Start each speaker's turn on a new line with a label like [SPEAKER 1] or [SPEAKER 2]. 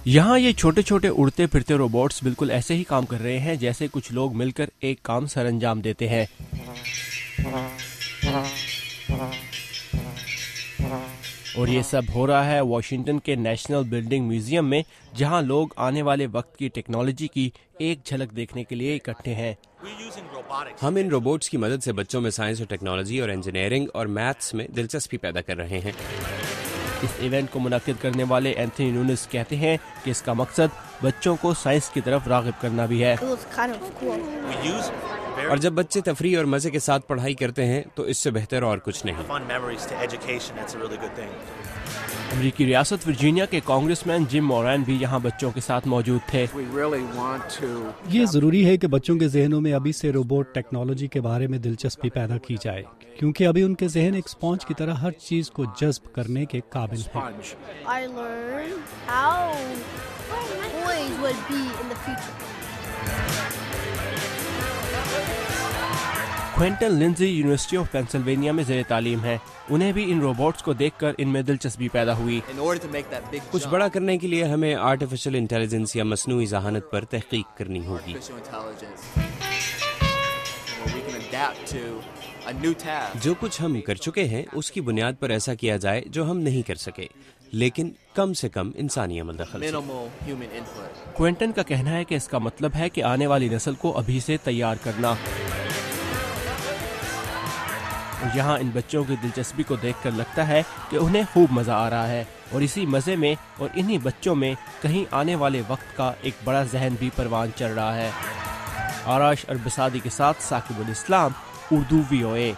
[SPEAKER 1] यहाँ ये छोटे छोटे उड़ते फिरते रोबोट्स बिल्कुल ऐसे ही काम कर रहे हैं जैसे कुछ लोग मिलकर एक काम सरअंजाम देते हैं। और ये सब हो रहा है वॉशिंगटन के नेशनल बिल्डिंग म्यूजियम में, जहाँ लोग आने वाले वक्त की टेक्नोलॉजी की एक झलक देखने के लिए इकट्ठे हैं।
[SPEAKER 2] हम इन रोबोट्स की मदद से बच्चों में साइंस और टेक्नोलॉजी और इंजीनियरिंग और मैथ्स में दिलचस्पी पैदा कर रहे हैं।
[SPEAKER 1] इस इवेंट को मुनक्किद करने वाले एंथनी नूनिस कहते हैं कि इसका मकसद बच्चों को साइंस की तरफ राग़िब करना भी है।
[SPEAKER 2] और जब बच्चे तफरीह और मजे के साथ पढ़ाई करते हैं तो इससे बेहतर और कुछ नहीं।
[SPEAKER 1] अमरीकी रियासत वर्जीनिया के कांग्रेसमैन जिम मोरैन भी यहाँ बच्चों के साथ मौजूद थे।
[SPEAKER 3] ये ज़रूरी है कि बच्चों के जहनों में अभी से रोबोट टेक्नोलॉजी के बारे में दिलचस्पी पैदा की जाए, क्योंकि अभी उनके जहन एक स्पॉन्ज की तरह हर चीज़ को जज्ब करने के काबिल हैं।
[SPEAKER 1] Quinton Lindsey university of Pennsylvania में ज़ेर तालीम है। उन्हें भी इन रोबोट्स को देखकर इनमें दिलचस्पी पैदा हुई।
[SPEAKER 2] कुछ बड़ा करने के लिए हमें आर्टिफिशियल इंटेलिजेंस या मसनूई ज़हानत पर तहकीक करनी होगी। जो कुछ हम कर चुके हैं उसकी बुनियाद पर ऐसा किया जाए जो हम नहीं कर सके, लेकिन कम से कम इंसानी अमल दखल से।
[SPEAKER 1] क्विंटन का कहना है कि इसका मतलब है कि आने वाली नस्ल को अभी से तैयार करना। और यहाँ इन बच्चों की दिलचस्पी को देखकर लगता है कि उन्हें खूब मज़ा आ रहा है, और इसी मज़े में और इन्हीं बच्चों में कहीं आने वाले वक्त का एक बड़ा जहन भी परवान चढ़ रहा है। आराश अरबसादी के साथ साकिब उल इस्लाम, उर्दू VOA।